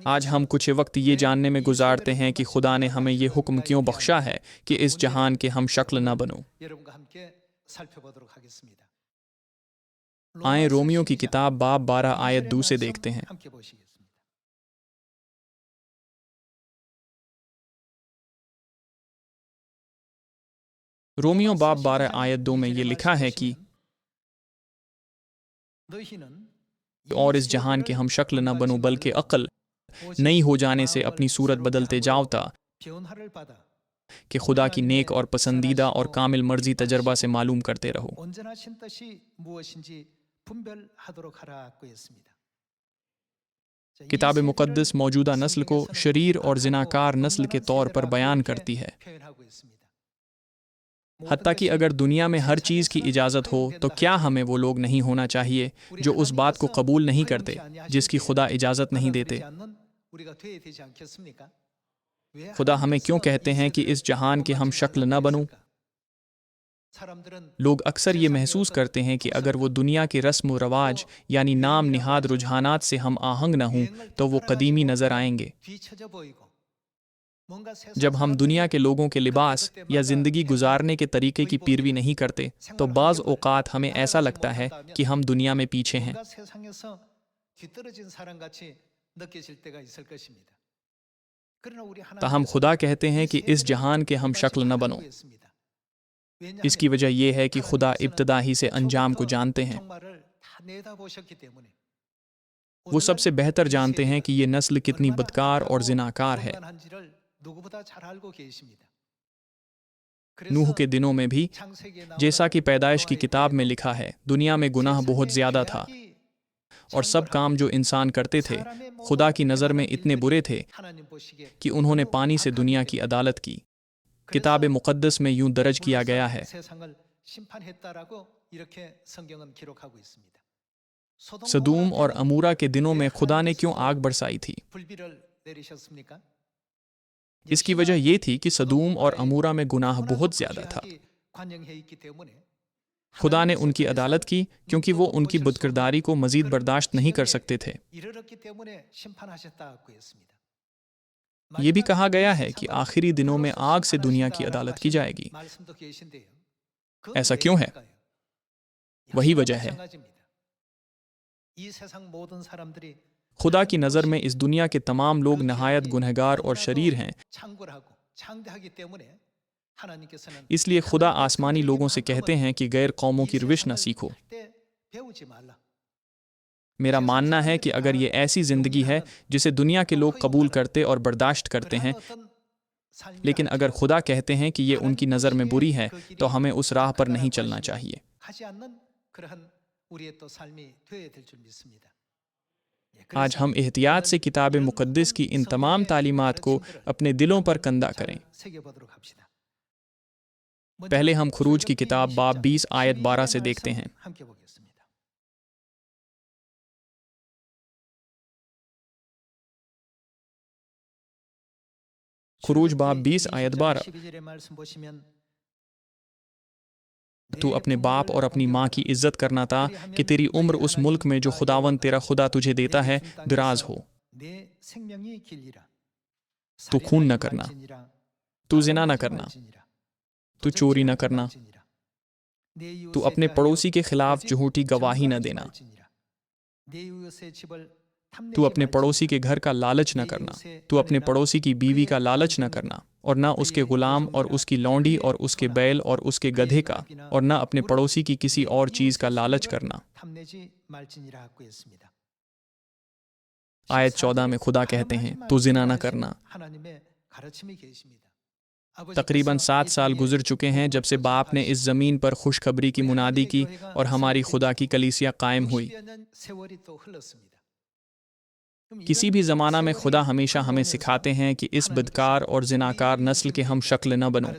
आज हम कुछ वक्त ये जानने में गुजारते हैं कि खुदा ने हमें ये हुक्म क्यों बख्शा है कि इस जहान के हम शक्ल न बनो। आए रोमियो की किताब बाब 12 आयत 2 से देखते हैं। रोमियो बाब 12 आयत 2 में ये लिखा है कि और इस जहान के हम शक्ल न बनो बल्कि अक्ल नई हो जाने से अपनी सूरत बदलते जाओ ता कि खुदा की नेक और पसंदीदा और कामिल मर्जी तजर्बा से मालूम करते रहो। किताब मुक़द्दस मौजूदा नस्ल को शरीर और जिनाकार नस्ल के तौर पर बयान करती है। हत्ता कि अगर दुनिया में हर चीज़ की इजाज़त हो तो क्या हमें वो लोग नहीं होना चाहिए जो उस बात को कबूल नहीं करते जिसकी खुदा इजाज़त नहीं देते। खुदा हमें क्यों कहते हैं कि इस जहान के हम शक्ल न बनूं? लोग अक्सर ये महसूस करते हैं कि अगर वो दुनिया के रस्म व रवाज यानी नाम निहाद रुझानात से हम आहंग न हों तो वो कदीमी नज़र आएंगे। जब हम दुनिया के लोगों के लिबास या ज़िंदगी गुजारने के तरीके की पैरवी नहीं करते तो बाज़ औक़ात हमें ऐसा लगता है कि हम दुनिया में पीछे हैं। ताहम खुदा कहते हैं कि इस जहान के हम शक्ल न बनो। इसकी वजह यह है कि खुदा इब्तदा ही से अंजाम को जानते हैं। वो सबसे बेहतर जानते हैं कि ये नस्ल कितनी बदकार और जिनाकार है। नूह के दिनों में भी, जैसा कि पैदाइश की किताब में लिखा है, दुनिया में गुनाह बहुत ज़्यादा था और सब काम जो इंसान करते थे खुदा की नज़र में इतने बुरे थे कि उन्होंने पानी से दुनिया की अदालत की। किताब मुक़द्दस में यूं दर्ज किया गया है, सदूम और अमूरा के दिनों में खुदा ने क्यों आग बरसाई थी? इसकी वजह यह थी कि सदूम और अमूरा में गुनाह बहुत ज़्यादा था। खुदा ने उनकी अदालत की क्योंकि वो उनकी बदकिरदारी को मज़ीद बर्दाश्त नहीं कर सकते थे। ये भी कहा गया है कि आखिरी दिनों में आग से दुनिया की अदालत की जाएगी। ऐसा क्यों है? वही वजह है, खुदा की नज़र में इस दुनिया के तमाम लोग नहायत गुनहगार और शरीर हैं। इसलिए खुदा आसमानी लोगों से कहते हैं कि गैर कौमों की रविश न सीखो। मेरा मानना है कि अगर ये ऐसी ज़िंदगी है जिसे दुनिया के लोग कबूल करते और बर्दाश्त करते हैं, लेकिन अगर खुदा कहते हैं कि ये उनकी नज़र में बुरी है तो हमें उस राह पर नहीं चलना चाहिए। आज हम एहतियात से किताब मुक़द्दस की इन तमाम तालीमात को अपने दिलों पर कंदा करें। पहले हम खुरूज की किताब बाब 20 आयत 12 से देखते हैं। खुरूज बाब 20 आयत 12, तू अपने बाप और अपनी माँ की इज्जत करना था कि तेरी उम्र उस मुल्क में जो खुदावन तेरा खुदा तुझे देता है दराज हो। तू खून न करना, तू जिना न करना, तू चोरी न करना, तू अपने पड़ोसी के खिलाफ झूठी गवाही न देना, तू अपने पड़ोसी के घर का लालच न करना, तू अपने पड़ोसी की बीवी का लालच न करना, और न उसके गुलाम और उसकी लौंडी और उसके बैल और उसके गधे का, और न अपने पड़ोसी की किसी और चीज़ का लालच करना। आयत 14 में खुदा कहते हैं तू जिना न करना। तकरीबन 7 साल गुजर चुके हैं जब से बाप ने इस ज़मीन पर खुशखबरी की मुनादी की और हमारी खुदा की कलीसिया कायम हुई। किसी भी ज़माना में खुदा हमेशा हमें सिखाते हैं कि इस बदकार और जिनाकार नस्ल के हम शक्ल न बनो।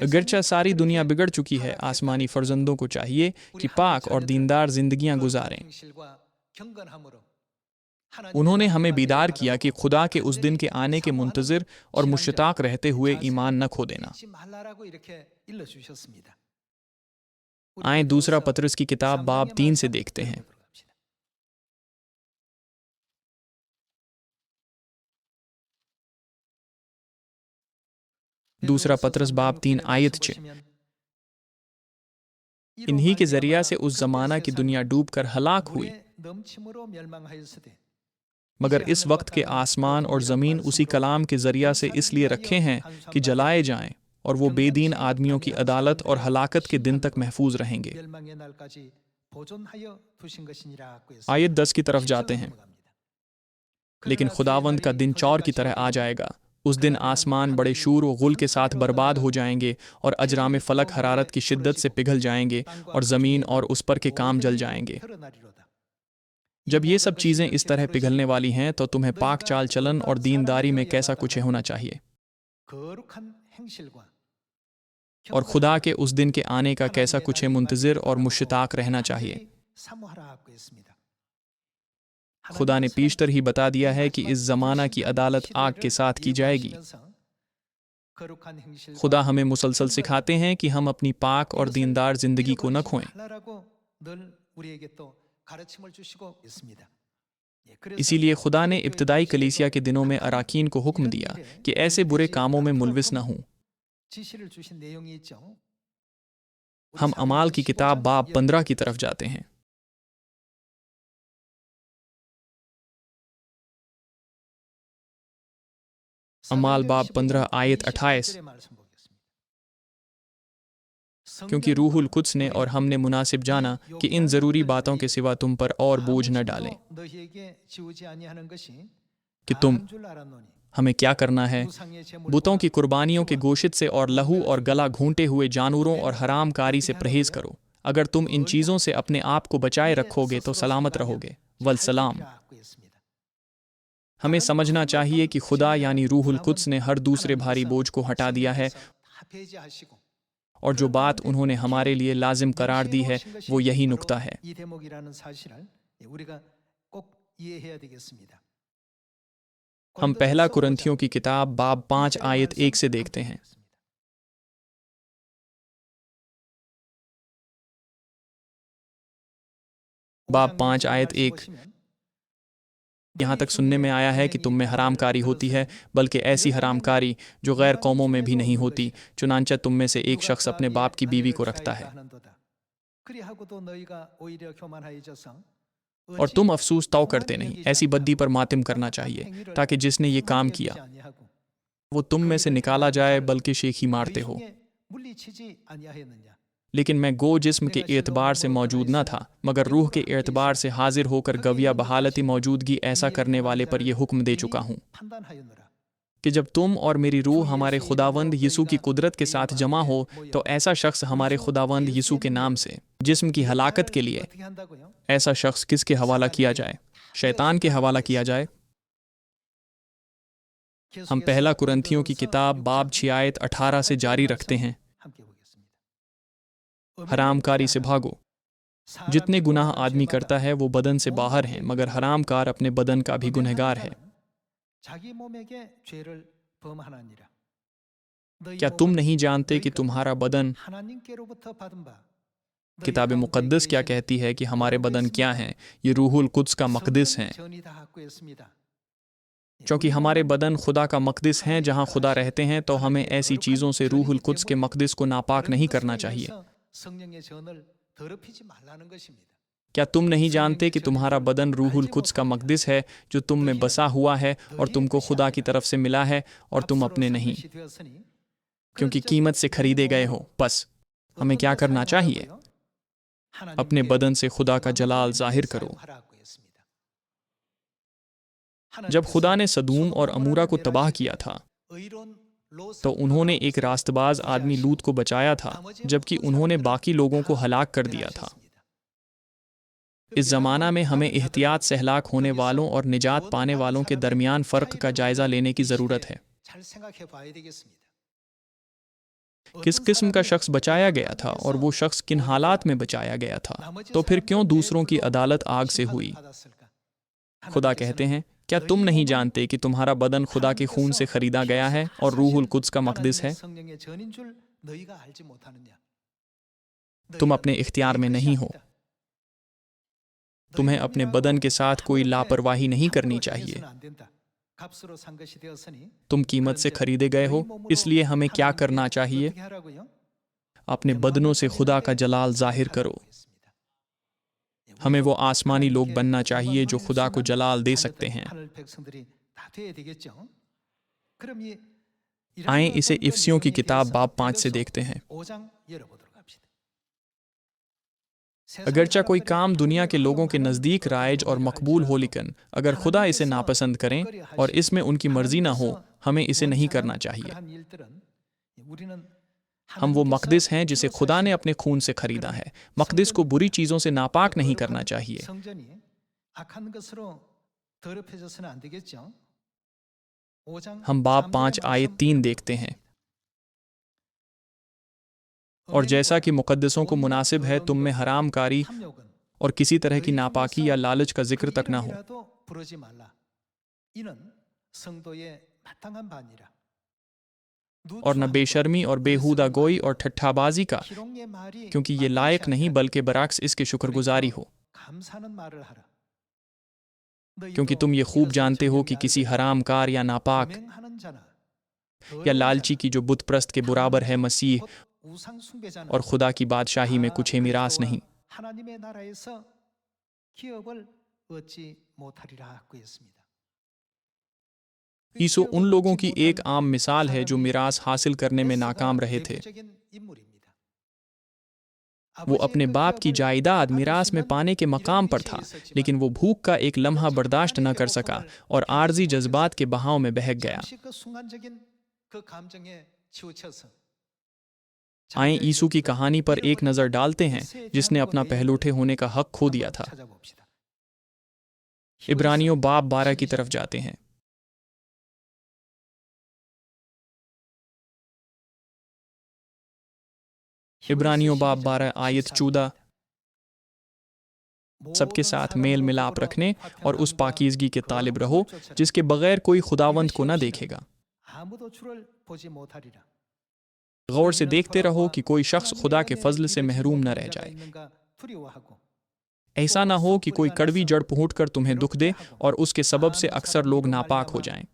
अगरचा सारी दुनिया बिगड़ चुकी है, आसमानी फर्जंदों को चाहिए कि पाक और दीनदार जिंदगियां गुजारें। उन्होंने हमें बीदार किया कि खुदा के उस दिन के आने के मुंतज़िर और मुश्ताक रहते हुए ईमान न खो देना। आए दूसरा पतरस की किताब बाब 3 से देखते हैं। दूसरा पतरस बाब 3 आयत 6। इन्हीं के जरिया से उस जमाना की दुनिया डूबकर हलाक हुई, मगर इस वक्त के आसमान और ज़मीन उसी कलाम के जरिया से इसलिए रखे हैं कि जलाए जाएं, और वो बेदीन आदमियों की अदालत और हलाकत के दिन तक महफूज रहेंगे। आयत 10 की तरफ जाते हैं। लेकिन खुदावंद का दिन चौर की तरह आ जाएगा। उस दिन आसमान बड़े शूर व गुल के साथ बर्बाद हो जाएंगे, और अजराम फलक हरारत की शिद्दत से पिघल जाएंगे, और ज़मीन और उस पर के काम जल जाएंगे। जब ये सब चीज़ें इस तरह पिघलने वाली हैं, तो तुम्हें पाक चाल चलन और दीनदारी में कैसा कुछ होना चाहिए, और खुदा के उस दिन के आने का कैसा कुछ मुंतज़िर और मुश्ताक रहना चाहिए। खुदा ने पीछतर ही बता दिया है कि इस ज़माना की अदालत आग के साथ की जाएगी। खुदा हमें मुसलसल सिखाते हैं कि हम अपनी पाक और दीनदार जिंदगी को न खोएं। इसीलिए खुदा ने इब्तदाई कलीसिया के दिनों में अराकीन को हुक्म दिया कि ऐसे बुरे कामों में मुलविस न हों। हम अमाल की किताब बाब 15 की तरफ जाते हैं। अमाल बाब 15 आयत 28। क्योंकि रूहुल कुद्स ने और हमने मुनासिब जाना कि इन ज़रूरी बातों के सिवा तुम पर और बोझ न डालें, कि तुम हमें क्या करना है। बुतों की कुर्बानियों के गोशित से और लहू और गला घूंटे हुए जानवरों और हरामकारी से परहेज करो। अगर तुम इन चीज़ों से अपने आप को बचाए रखोगे तो सलामत रहोगे। वलसलाम। हमें समझना चाहिए कि खुदा यानी रूहुल कुद्स ने हर दूसरे भारी बोझ को हटा दिया है, और जो बात उन्होंने हमारे लिए लाजिम करार दी है वो यही नुक्ता है। हम पहला कुरंथियों की किताब बाब 5 आयत 1 से देखते हैं। बाब 5 आयत 1। यहाँ तक सुनने में आया है कि तुम में हरामकारी होती है, बल्कि ऐसी हरामकारी जो गैर कौमों में भी नहीं होती। चुनांचे तुम में से एक शख्स अपने बाप की बीवी को रखता है, और तुम अफसोस तो करते नहीं। ऐसी बद्दी पर मातिम करना चाहिए, ताकि जिसने ये काम किया वो तुम में से निकाला जाए, बल्कि शेखी मारते हो। लेकिन मैं गो जिस्म के एतबार से मौजूद न था, मगर रूह के एतबार से हाजिर होकर गविया बहालती मौजूदगी ऐसा करने वाले पर यह हुक्म दे चुका हूँ कि जब तुम और मेरी रूह हमारे खुदावंद यीशु की कुदरत के साथ जमा हो, तो ऐसा शख्स हमारे खुदावंद यीशु के नाम से जिस्म की हलाकत के लिए, ऐसा शख्स किसके हवाला किया जाए? शैतान के हवाला किया जाए। हम पहला कुरंथियों की किताब बाब 6 आयत 18 से जारी रखते हैं। हरामकारी से भागो। जितने गुनाह आदमी करता है वो बदन से बाहर हैं, मगर हरामकार अपने बदन का भी गुनहगार है। क्या तुम नहीं जानते कि तुम्हारा बदन, किताब मुक़द्दस क्या कहती है कि हमारे बदन क्या हैं? ये रूहुल कुद्स का मक़दिस हैं। क्योंकि हमारे बदन खुदा का मक़दिस हैं, जहाँ खुदा रहते हैं, तो हमें ऐसी चीज़ों से रूहुल कुद्स के मक़दिस को नापाक नहीं करना चाहिए। क्या तुम नहीं जानते कि तुम्हारा बदन रूहुल कुद्स का मक़दिस है, जो तुम में बसा हुआ है और तुमको खुदा की तरफ से मिला है, और तुम अपने नहीं, क्योंकि कीमत से खरीदे गए हो। बस हमें क्या करना चाहिए? अपने बदन से खुदा का जलाल जाहिर करो। जब खुदा ने सदूम और अमूरा को तबाह किया था, तो उन्होंने एक रास्तबाज आदमी लूत को बचाया था, जबकि उन्होंने बाकी लोगों को हलाक कर दिया था। इस ज़माना में हमें एहतियात से हलाक होने वालों और निजात पाने वालों के दरमियान फ़र्क का जायज़ा लेने की ज़रूरत है। किस किस्म का शख्स बचाया गया था, और वो शख्स किन हालात में बचाया गया था? तो फिर क्यों दूसरों की अदालत आग से हुई? खुदा कहते हैं, क्या तुम नहीं जानते कि तुम्हारा बदन खुदा के खून से खरीदा गया है और रूहुल कुद्स का मक़दिस है? तुम अपने इख्तियार में नहीं हो। तुम्हें अपने बदन के साथ कोई लापरवाही नहीं करनी चाहिए। तुम कीमत से खरीदे गए हो, इसलिए हमें क्या करना चाहिए? अपने बदनों से खुदा का जलाल जाहिर करो। हमें वो आसमानी लोग बनना चाहिए जो खुदा को जलाल दे सकते हैं। आए इसे इफ्सियों की किताब बाब 5 से देखते हैं। अगरचा कोई काम दुनिया के लोगों के नज़दीक राइज और मकबूल हो, लेकिन अगर खुदा इसे नापसंद करें और इसमें उनकी मर्जी ना हो, हमें इसे नहीं करना चाहिए। हम वो मकदिस हैं जिसे खुदा ने अपने खून से खरीदा है। मकदिस को बुरी चीज़ों से नापाक नहीं करना चाहिए। हम बाब 5 आयत 3 देखते हैं। और जैसा कि मुकद्दसों को मुनासिब है तुम में हरामकारी और किसी तरह की नापाकी या लालच का जिक्र तक ना हो, और न बेशर्मी और बेहूदा गोई और ठट्ठाबाजी का, क्योंकि ये लायक नहीं बल्कि बरअक्स इसके शुक्रगुजारी हो। क्योंकि तुम ये खूब जानते हो कि किसी हरामकार या नापाक या लालची की जो बुत प्रस्त के बराबर है मसीह और खुदा की बादशाही में कुछ मिरास नहीं। ईसो उन लोगों की एक आम मिसाल है जो मिरास हासिल करने में नाकाम रहे थे। वो अपने बाप की जायदाद मिरास में पाने के मकाम पर था, लेकिन वो भूख का एक लम्हा बर्दाश्त न कर सका और आर्जी जज्बात के बहाव में बहक गया। आए यीशु की कहानी पर एक नज़र डालते हैं जिसने अपना पहलौठे होने का हक खो दिया था। इब्रानियों बाब 12 की तरफ जाते हैं। इब्रानियों बाब 12 आयत 14। सबके साथ मेल मिलाप रखने और उस पाकीज़गी के तालिब रहो जिसके बगैर कोई खुदावंत को न देखेगा। गौर से देखते रहो कि कोई शख्स खुदा के फजल से महरूम न रह जाए। ऐसा ना हो कि कोई कड़वी जड़ पहुँच कर तुम्हें दुख दे और उसके सबब से अक्सर लोग नापाक हो जाएं।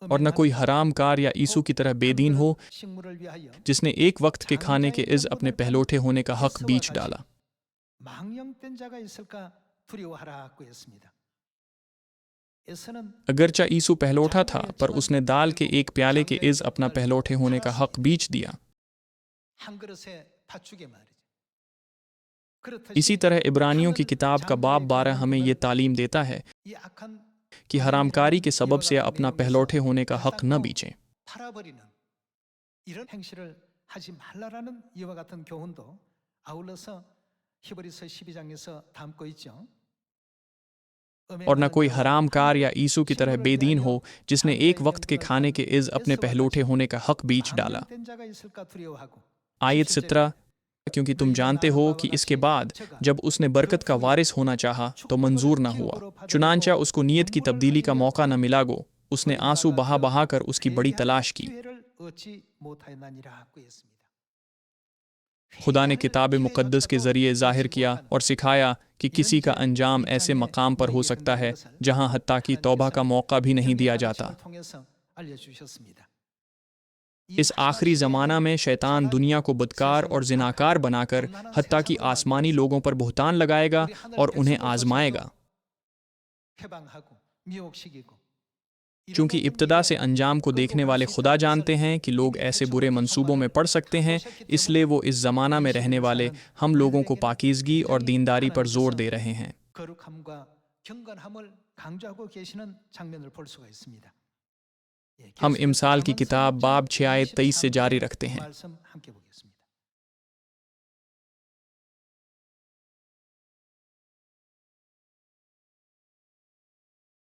और न कोई हरामकार या ईसू की तरह बेदीन हो जिसने एक वक्त के खाने के इज़ अपने पहलौठे होने का हक बीच डाला। अगरचा ईसू पहलौठा था, पर उसने दाल के एक प्याले के इज़ अपना पहलौठे होने का हक बीच दिया। इसी तरह इब्रानियों की किताब का बाब 12 हमें ये तालीम देता है कि हरामकारी के सबब से अपना पहलौठे होने का हक न बीचें। और न कोई हरामकार या ईसू की तरह बेदीन हो जिसने एक वक्त के खाने के इज़ अपने पहलौठे होने का हक बीच डाला। आयत 17। क्योंकि तुम जानते हो कि इसके बाद जब उसने बरकत का वारिस होना चाहा तो मंजूर न हुआ, चुनांचा उसको नीयत की तब्दीली का मौका न मिला गो, उसने आंसू बहा बहा कर उसकी बड़ी तलाश की। खुदा ने किताब मुक़द्दस के ज़रिए ज़ाहिर किया और सिखाया कि किसी का अंजाम ऐसे मकाम पर हो सकता है जहाँ हत्ता की तौबा का मौका भी नहीं दिया जाता। इस आखिरी ज़माना में शैतान दुनिया को बदकार और जिनाकार बनाकर हत्ता की आसमानी लोगों पर बुहतान लगाएगा और उन्हें आजमाएगा। चूंकि इब्तदा से अंजाम को देखने वाले खुदा जानते हैं कि लोग ऐसे बुरे मंसूबों में पड़ सकते हैं, इसलिए वो इस ज़माना में रहने वाले हम लोगों को पाकीज़गी और दीनदारी पर जोर दे रहे हैं। हम इमसाल की किताब बाब 6 आयत 23 से जारी रखते हैं।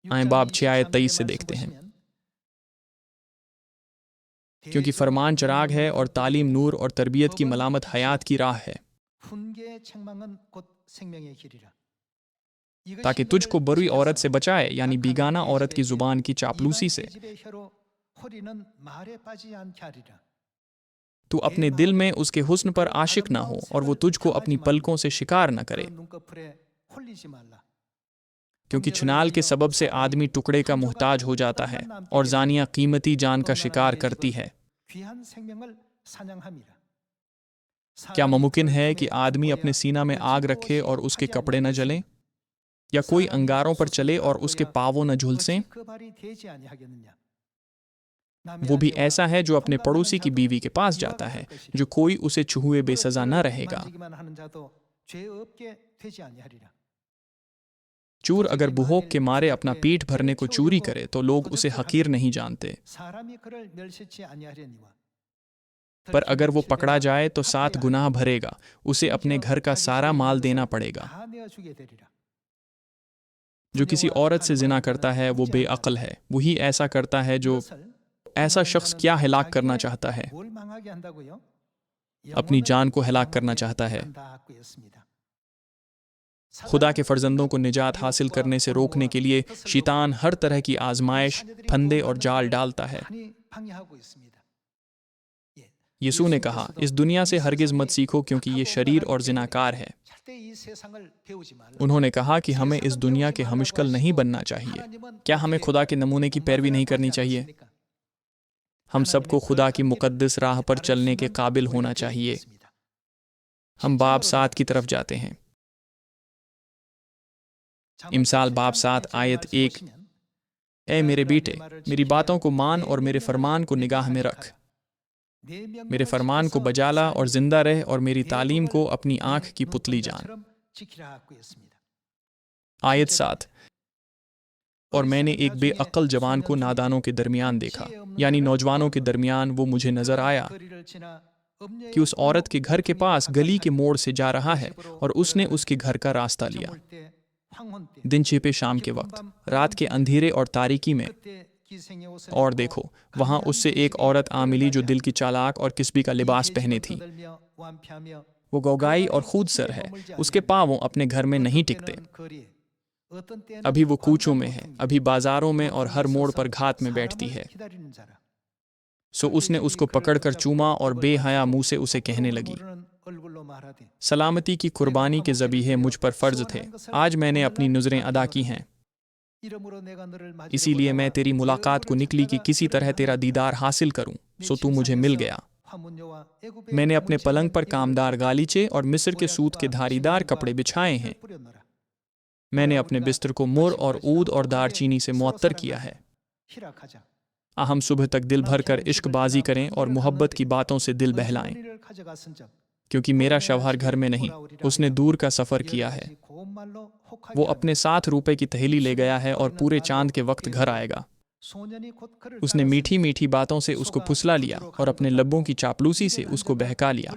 आए बाब 6 आयत 23 से देखते हैं। क्योंकि फरमान चराग है और तालीम नूर और तरबियत की मलामत हयात की राह है, ताकि तुझको बुरी औरत से बचाए, यानी बीगाना औरत की जुबान की चापलूसी से। तू अपने दिल में उसके हुस्न पर आशिक ना हो और वो तुझको अपनी पलकों से शिकार न करे, क्योंकि छनाल के सबब से आदमी टुकड़े का मुहताज हो जाता है और जानिया कीमती जान का शिकार करती है। क्या मुमकिन है कि आदमी अपने सीना में आग रखे और उसके कपड़े न जलें, या कोई अंगारों पर चले और उसके पाँवों न झुलसें? वो भी ऐसा है जो अपने पड़ोसी की बीवी के पास जाता है, जो कोई उसे छुए बेसजा न रहेगा। चोर अगर बुहोक के मारे अपना पेट भरने को चोरी करे तो लोग उसे हकीर नहीं जानते, पर अगर वो पकड़ा जाए तो 7 गुनाह भरेगा, उसे अपने घर का सारा माल देना पड़ेगा। जो किसी औरत से जिना करता है वो बेअक्ल है, वही ऐसा करता है जो ऐसा शख्स क्या हिलाक करना चाहता है, अपनी जान को हिलाक करना चाहता है। खुदा के फर्जंदों को निजात हासिल करने से रोकने के लिए शैतान हर तरह की आजमाइश, फंदे और जाल डालता है। यीशु ने कहा, इस दुनिया से हरगिज मत सीखो क्योंकि ये शरीर और जिनाकार है। उन्होंने कहा कि हमें इस दुनिया के हमिशकल नहीं बनना चाहिए। क्या हमें खुदा के नमूने की पैरवी नहीं करनी चाहिए? हम सबको खुदा की मुकद्दस राह पर चलने के काबिल होना चाहिए। हम बाब 7 की तरफ जाते हैं। इमसाल बाब 7 आयत 1। ए मेरे बेटे, मेरी बातों को मान और मेरे फरमान को निगाह में रख। मेरे फरमान को बजा ला और जिंदा रह और मेरी तालीम को अपनी आंख की पुतली जान। आयत 7। और मैंने एक बेअक्ल जवान को नादानों के दरमियान देखा, यानी नौजवानों के दरमियान वो मुझे नजर आया कि उस औरत के घर के पास गली के मोड़ से जा रहा है और उसने उसके घर का रास्ता लिया। दिन छिपे शाम के वक्त, रात के अंधेरे और तारीकी में। और देखो, वहां उससे एक औरत आ मिली जो दिल की चालाक और किस्बी का लिबास पहने थी। वो गौगाई और खुद सर है, उसके पाँव अपने घर में नहीं टिकते। अभी वो कूचों में है, अभी बाजारों में और हर मोड़ पर घात में बैठती है। सो उसने उसको पकड़कर चूमा और बेहया मुंह से उसे कहने लगी, सलामती की कुर्बानी के ज़बीहे मुझ पर फर्ज थे, आज मैंने अपनी नुज़रें अदा की हैं। इसीलिए मैं तेरी मुलाकात को निकली कि किसी तरह तेरा दीदार हासिल करूं, सो तू मुझे मिल गया। मैंने अपने पलंग पर कामदार गालीचे और मिस्र के सूत के धारीदार कपड़े बिछाए हैं। मैंने अपने बिस्तर को मुर और ऊद और दारचीनी से मुअत्तर किया है। हम सुबह तक दिल भर कर इश्कबाजी करें और मोहब्बत की बातों से दिल बहलाएं, क्योंकि मेरा शौहर घर में नहीं, उसने दूर का सफ़र किया है। वो अपने 7 रुपए की थैली ले गया है और पूरे चांद के वक्त घर आएगा। उसने मीठी मीठी बातों से उसको फुसला लिया और अपने लब्बों की चापलूसी से उसको बहका लिया।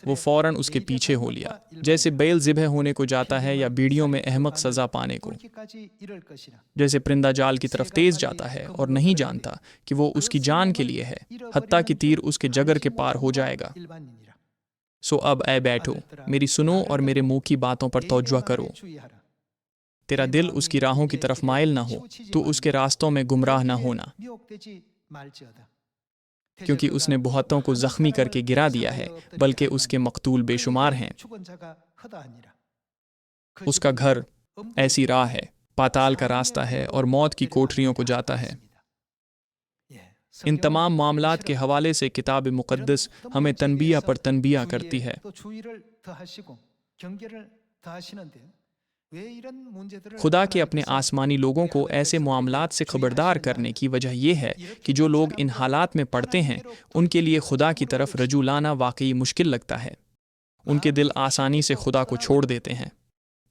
वो फौरन उसके पीछे हो लिया, जैसे बैल ज़िबह होने को जाता है या बीड़ियों में अहमक सज़ा पाने को। जैसे परिंदा जाल की तरफ तेज जाता है और नहीं जानता कि वो उसकी जान के लिए है, हत्ता कि तीर उसके जगर के पार हो जाएगा। सो अब ऐ बैठो, मेरी सुनो और मेरे मुंह की बातों पर तवज्जो करो। तेरा दिल उसकी राहों की तरफ माइल ना हो, तो उसके रास्तों में गुमराह ना होना, क्योंकि उसने बहुतों को जख्मी करके गिरा दिया है, बल्कि उसके मकतूल बेशुमार हैं। उसका घर ऐसी राह है, पाताल का रास्ता है और मौत की कोठरियों को जाता है। इन तमाम मामलात के हवाले से किताब मुक़द्दस हमें तनबिया पर तनबिया करती है। खुदा के अपने आसमानी लोगों को ऐसे मामलात से खबरदार करने की वजह यह है कि जो लोग इन हालात में पड़ते हैं, उनके लिए खुदा की तरफ रजू लाना वाकई मुश्किल लगता है। उनके दिल आसानी से खुदा को छोड़ देते हैं,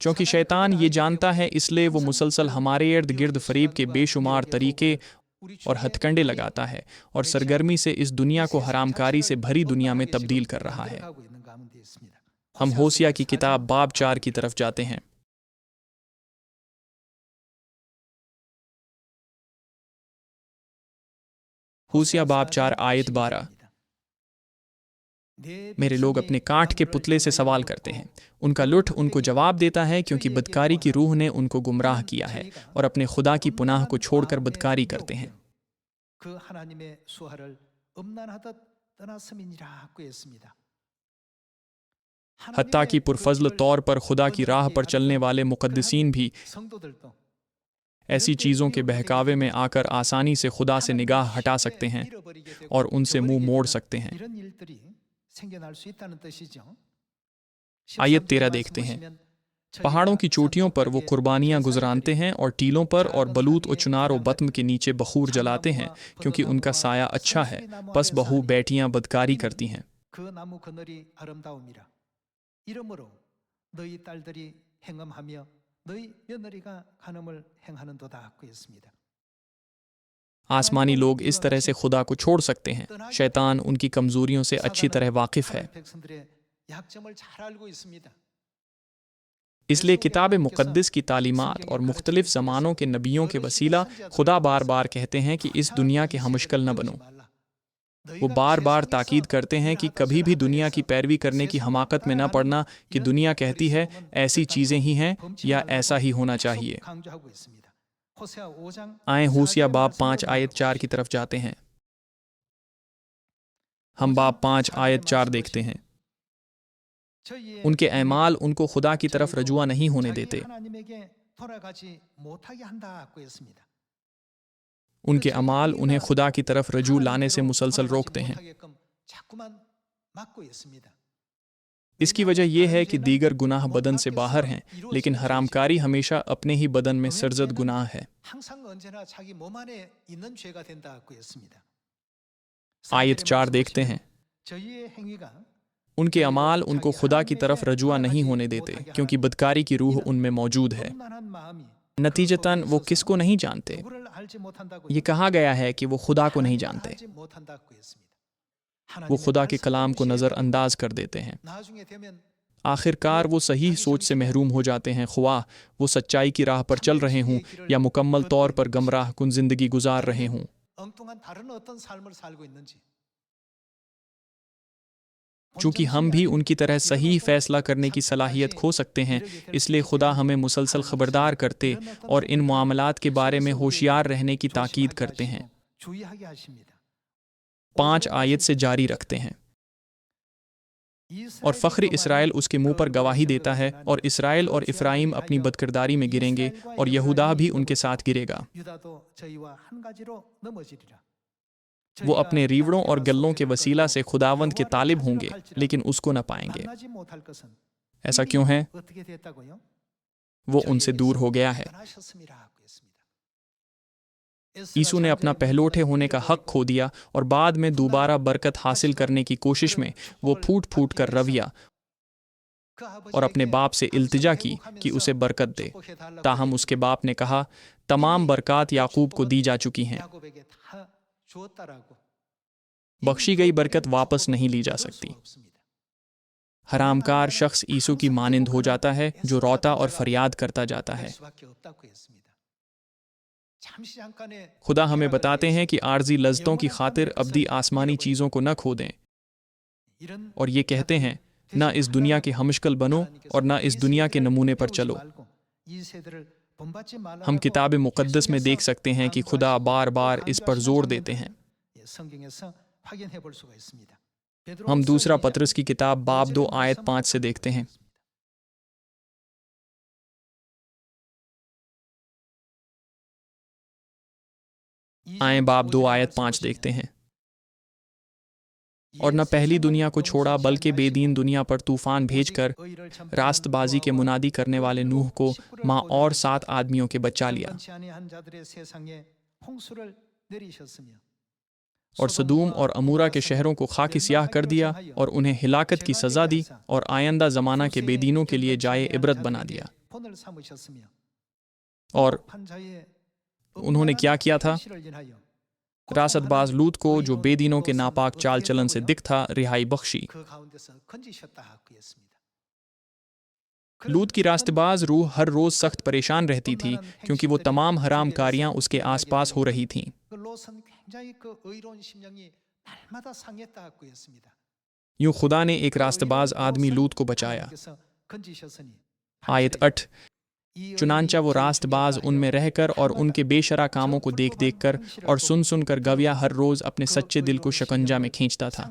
क्योंकि शैतान ये जानता है, इसलिए वो मुसलसल हमारे इर्द गिर्द फरीब के बेशुमार तरीके और हथकंडे लगाता है और सरगर्मी से इस दुनिया को हरामकारी से भरी दुनिया में तब्दील कर रहा है। हम होसिया की किताब बाब 4 की तरफ जाते हैं। होसिया बाब 4 आयत 12। मेरे लोग अपने काठ के पुतले से सवाल करते हैं, उनका लुठ उनको जवाब देता है, क्योंकि बदकारी की रूह ने उनको गुमराह किया है और अपने खुदा की पुनाह को छोड़कर बदकारी करते हैं। हत्ता कि पुरफज़ल तौर पर खुदा की राह पर चलने वाले मुक़द्दिसीन भी ऐसी चीज़ों के बहकावे में आकर आसानी से खुदा से निगाह हटा सकते हैं और उनसे मुंह मोड़ सकते हैं। आयत 13 देखते हैं। पहाड़ों की चोटियों पर वो कुर्बानियाँ गुजरानते हैं और टीलों पर और बलूत और चुनार और बत्म के नीचे बखूर जलाते हैं, क्योंकि उनका साया अच्छा है। बस बहू बेटियाँ बदकारी करती हैं। आसमानी लोग इस तरह से खुदा को छोड़ सकते हैं। शैतान उनकी कमज़ोरियों से अच्छी तरह वाकिफ़ है। इसलिए किताब मुक़द्दस की तालीमात और मुख्तलिफ़ ज़मानों के नबियों के वसीला खुदा बार बार कहते हैं कि इस दुनिया के हमशक्ल न बनो। वो बार बार ताकीद करते हैं कि कभी भी दुनिया की पैरवी करने की हमाकत में न पड़ना कि दुनिया कहती है ऐसी चीज़ें ही हैं या ऐसा ही होना चाहिए। आए होसिया बाब 5 आयत 4 की तरफ जाते हैं। हम बाब 5 आयत 4 देखते हैं। उनके ऐमाल उनको खुदा की तरफ रजुआ नहीं होने देते। उनके अमाल उन्हें खुदा की तरफ रजू लाने से मुसलसल रोकते हैं। इसकी वजह यह है कि दीगर गुनाह बदन से बाहर हैं, लेकिन हरामकारी हमेशा अपने ही बदन में सरजद गुनाह है। आयत 4 देखते हैं। उनके अमाल उनको खुदा की तरफ रजुआ नहीं होने देते, क्योंकि बदकारी की रूह उनमें मौजूद है। नतीजतन वो किसको नहीं जानते? ये कहा गया है कि वो खुदा को नहीं जानते। वो खुदा के कलाम को नज़रअंदाज कर देते हैं। आखिरकार वो सही सोच से महरूम हो जाते हैं, ख्वाह वो सच्चाई की राह पर चल रहे हों या मुकम्मल तौर पर गमराह कुन जिंदगी गुजार रहे हों। चूँकि हम भी उनकी तरह सही फैसला करने की सलाहियत खो सकते हैं, इसलिए खुदा हमें मुसलसल खबरदार करते और इन मामलात के बारे में होशियार रहने की ताकीद करते हैं। 5 आयत से जारी रखते हैं। और फ़ख्र इसराइल उसके मुंह पर गवाही देता है, और इसराइल और इफ़राइम अपनी बदकिरदारी में गिरेंगे, और यहूदा भी उनके साथ गिरेगा। वो अपने रीवड़ों और गल्लों के वसीला से खुदावंद के तालिब होंगे, लेकिन उसको न पाएंगे। ऐसा क्यों है? वो उनसे दूर हो गया है। यीशु ने अपना पहलोठे होने का हक खो दिया, और बाद में दोबारा बरकत हासिल करने की कोशिश में वो फूट फूट कर रविया और अपने बाप से इल्तिजा की कि उसे बरकत दे। ताहम उसके बाप ने कहा, तमाम बरकत याकूब को दी जा चुकी हैं। बख्शी गई बरकत वापस नहीं ली जा सकती। हरामकार शख्स यीशु की मानिंद हो जाता है, जो रोता और फरियाद करता जाता है। खुदा हमें बताते हैं कि आर्जी लज्जतों की खातिर अब्दी आसमानी चीज़ों को न खो दें, और ये कहते हैं, न इस दुनिया के हमशक्ल बनो और न इस दुनिया के नमूने पर चलो। हम किताब मुक़द्दस में देख सकते हैं कि खुदा बार बार इस पर जोर देते हैं। हम दूसरा पतरस की किताब बाब 2 आयत 5 से देखते हैं। आए बाब 2 आयत 5 देखते हैं। और न पहली दुनिया को छोड़ा, बल्कि बेदीन दुनिया पर तूफान भेजकर रास्तबाजी के मुनादी करने वाले नूह को माँ और 7 आदमियों के बचा लिया, और सदूम और अमूरा के शहरों को खाकी स्याह कर दिया और उन्हें हिलाकत की सज़ा दी, और आइंदा ज़माना के बेदीनों के लिए जाए इबरत बना दिया। और उन्होंने क्या किया था? रासतबाज लूत को, जो बेदीनों के नापाक चाल चलन से दिख था, रिहाई बख्शी। लूत की रास्तबाज रूह हर रोज़ सख्त परेशान रहती थी, क्योंकि वो तमाम हराम कारियाँ उसके आसपास हो रही थीं। यूं खुदा ने एक रास्तबाज आदमी लूत को बचाया। आयत 8 चुनांचा वो रास्तबाज उनमें रहकर और उनके बेशरा कामों को देख देख कर और सुन सुन कर गविया हर रोज अपने सच्चे दिल को शकंजा में खींचता था।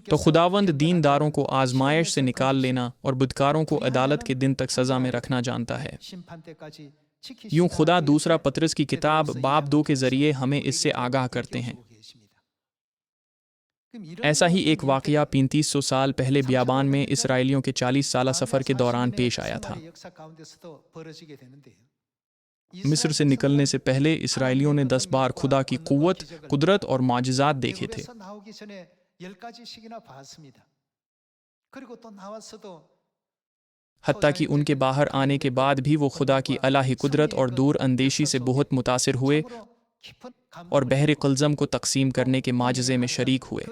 तो खुदावंद दीनदारों को आजमाइश से निकाल लेना और बुदकारों को अदालत के दिन तक सजा में रखना जानता है। यूं खुदा दूसरा पतरस की किताब बाब 2 के जरिए हमें इससे आगाह करते हैं। ऐसा ही एक वाकया 3500 साल पहले बियाबान में इसराइलियों के 40 साला सफ़र के दौरान पेश आया था। मिस्र से निकलने से पहले इसराइलियों ने 10 बार खुदा की कुव्वत, कुदरत और माजिज़ात देखे थे। हत्ता कि उनके बाहर आने के बाद भी वो खुदा की अलाही कुदरत और दूर अंदेशी से बहुत मुतासिर हुए और बहर कुलज़म को तकसीम करने के माजज़े में शरीक हुए।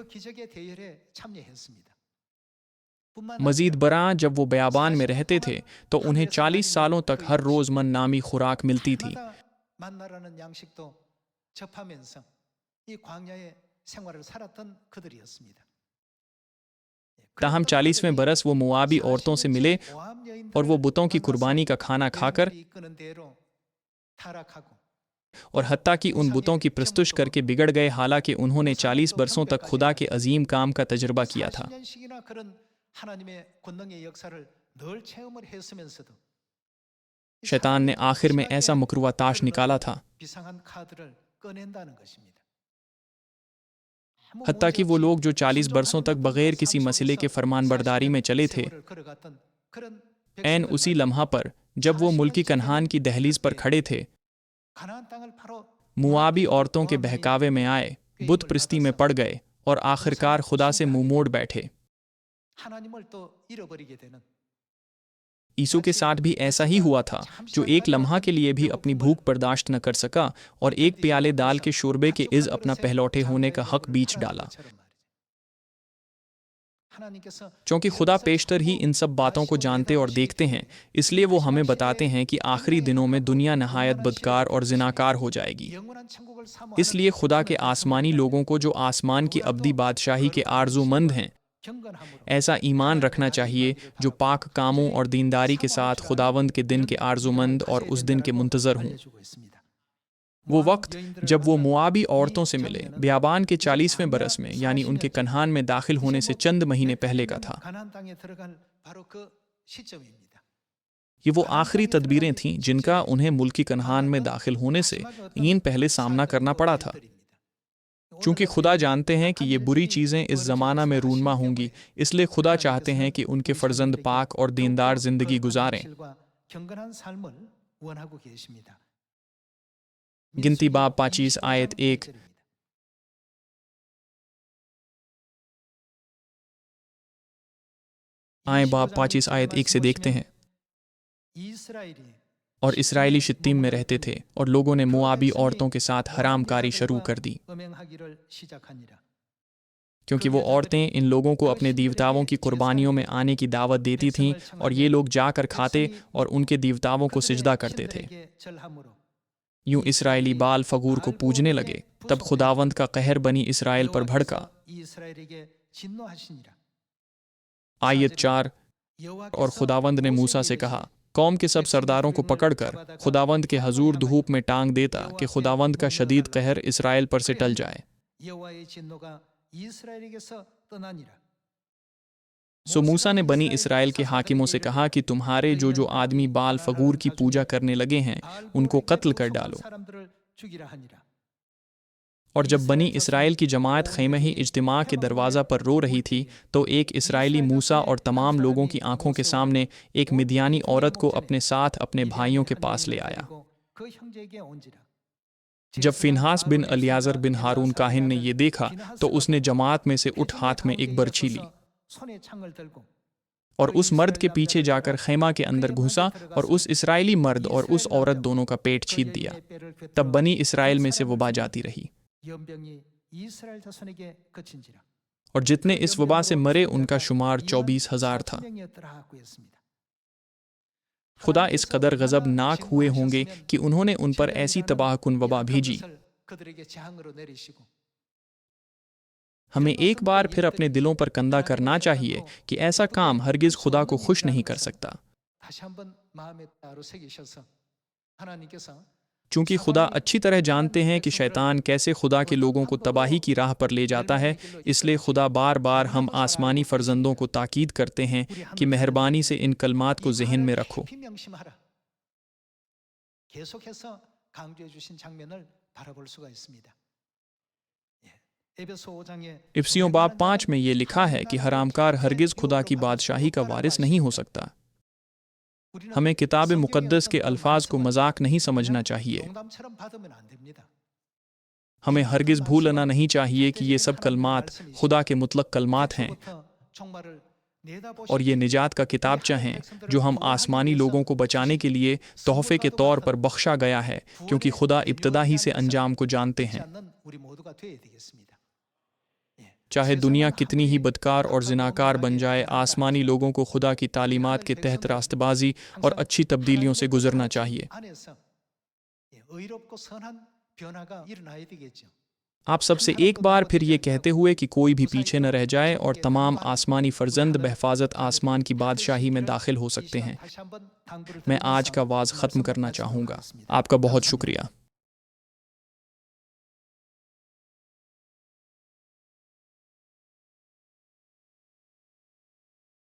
मज़ीद बरां जब वो बयाबान में रहते थे तो उन्हें 40 सालों तक हर रोज़ मन नामी खुराक मिलती थी। ताहम 40वें बरस वो मुआबी औरतों से मिले और वो बुतों की कुर्बानी का खाना खाकर और हत्ता कि उन बुतों की प्रस्तुश करके बिगड़ गए, हालांकि उन्होंने 40 बरसों तक खुदा के अजीम काम का तजुर्बा किया था। शैतान ने आखिर में ऐसा मुकरुआ ताश निकाला था हत्ता कि वो लोग जो 40 बरसों तक बगैर किसी मसले के फरमानबरदारी में चले थे, ऐन उसी लम्हा पर जब वो मुल्की कन्हान की दहलीज पर खड़े थे, मुआबी औरतों के बहकावे में आए, बुत प्रस्ती में पड़ गए और आखिरकार खुदा से मुंह मोड़ बैठे। यीशु के साथ भी ऐसा ही हुआ था, जो एक लम्हा के लिए भी अपनी भूख बर्दाश्त न कर सका और एक प्याले दाल के शोरबे के इज़ अपना पहलौठे होने का हक बीच डाला। क्योंकि खुदा पेशतर ही इन सब बातों को जानते और देखते हैं, इसलिए वो हमें बताते हैं कि आखिरी दिनों में दुनिया नहायत बदकार और जिनाकार हो जाएगी। इसलिए खुदा के आसमानी लोगों को जो आसमान की अब्दी बादशाही के आरजूमंद हैं, ऐसा ईमान रखना चाहिए जो पाक कामों और दीनदारी के साथ खुदावंद के दिन के आरजूमंद और उस दिन के मुंतज़र हों। वो वक्त जब वो मुआबी औरतों से मिले बियाबान के 40वें बरस में, यानी उनके कन्हान में दाखिल होने से चंद महीने पहले का था। ये वो आखिरी तदबीरें थीं जिनका उन्हें मुल्की कन्हान में दाखिल होने से ईन पहले सामना करना पड़ा था। चूंकि खुदा जानते हैं कि ये बुरी चीज़ें इस ज़माना में रूनमा होंगी, इसलिए खुदा चाहते हैं कि उनके फर्जंद पाक और दीनदार जिंदगी गुजारें। गिनती बाब 25 आयत 1। आए बाब 25 आयत 1 से देखते हैं। और इसराइली शित्तीम में रहते थे और लोगों ने मुआबी औरतों के साथ हरामकारी शुरू कर दी, क्योंकि वो औरतें इन लोगों को अपने देवताओं की कुर्बानियों में आने की दावत देती थीं और ये लोग जाकर खाते और उनके देवताओं को सिजदा करते थे। यूं इसराइली बाल फगूर को पूजने लगे। तब खुदावंद का कहर बनी इसराइल पर भड़का। आयत 4। और खुदावंद ने मूसा से कहा, कौम के सब सरदारों को पकड़कर खुदावंद के हजूर धूप में टांग देता कि खुदावंद का शदीद कहर इसराइल पर से टल जाए। सो मूसा ने बनी इसराइल के हाकिमों से कहा कि तुम्हारे जो जो आदमी बाल फगूर की पूजा करने लगे हैं, उनको कत्ल कर डालो। और जब बनी इसराइल की जमात खैमे ही इज्तिमा के दरवाज़ा पर रो रही थी, तो एक इसराइली मूसा और तमाम लोगों की आंखों के सामने एक मिद्यानी औरत को अपने साथ अपने भाइयों के पास ले आया। जब फिनहास बिन अलियाजर बिन हारून काहिन ने ये देखा, तो उसने जमात में से उठ हाथ में एक बरछी ली और उस मर्द के पीछे जाकर खैमा के अंदर घुसा और उस इसराइली मर्द और उस औरत दोनों का पेट छीद दिया। तब बनी इसराइल में से वबा जाती रही। और जितने इस वबा से मरे उनका शुमार 24,000 था। खुदा इस कदर गजब नाक हुए होंगे कि उन्होंने उन पर ऐसी तबाहकुन वबा भेजी। हमें एक बार फिर अपने दिलों पर कंधा करना चाहिए कि ऐसा काम हरगिज खुदा को खुश नहीं कर सकता। 다시 한번 마음에 따로 새기셔서 하나님께서 चूंकि खुदा अच्छी तरह जानते हैं कि शैतान कैसे खुदा के लोगों को तबाही की राह पर ले जाता है, इसलिए खुदा बार बार हम आसमानी फर्जंदों को ताकीद करते हैं कि मेहरबानी से इन कलमात को जहन में रखो। 깊이 명심하라. 계속해서 강조해 주신 장면을 바라볼 수가 있습니다. 에베소 5장에 इफ्सियों बाब 5 में ये लिखा है कि हरामकार हरगिज खुदा की बादशाही का वारिस नहीं हो सकता। हमें किताब मुक़द्दस के अल्फाज को मजाक नहीं समझना चाहिए। 농담처럼 받으면 안 됩니다. हमें हरगिज भूलना नहीं चाहिए कि ये सब कलमात खुदा के मुतलक कलमात हैं 종말을 내다보시고 और ये निजात का किताबचा हैं जो हम आसमानी लोगों को बचाने के लिए तोहफे के तौर पर बख्शा गया है, क्योंकि खुदा इब्तदा ही से अंजाम को जानते हैं। 않는 우리 모두가 되어야 되겠습니다. चाहे दुनिया कितनी ही बदकार और जिनाकार बन जाए, आसमानी लोगों को खुदा की तालीमात के तहत रास्तबाजी और अच्छी तब्दीलियों से गुजरना चाहिए। 안에서 의롭고 선한 변화가 일어나야 되겠죠. आप सबसे एक बार फिर ये कहते हुए कि कोई भी पीछे न रह जाए और तमाम आसमानी फर्जंद बहफाजत आसमान की बादशाही में दाखिल हो सकते हैं, 다시 한번 당부를 मैं आज का वाज ख़त्म करना चाहूँगा। आपका बहुत शुक्रिया।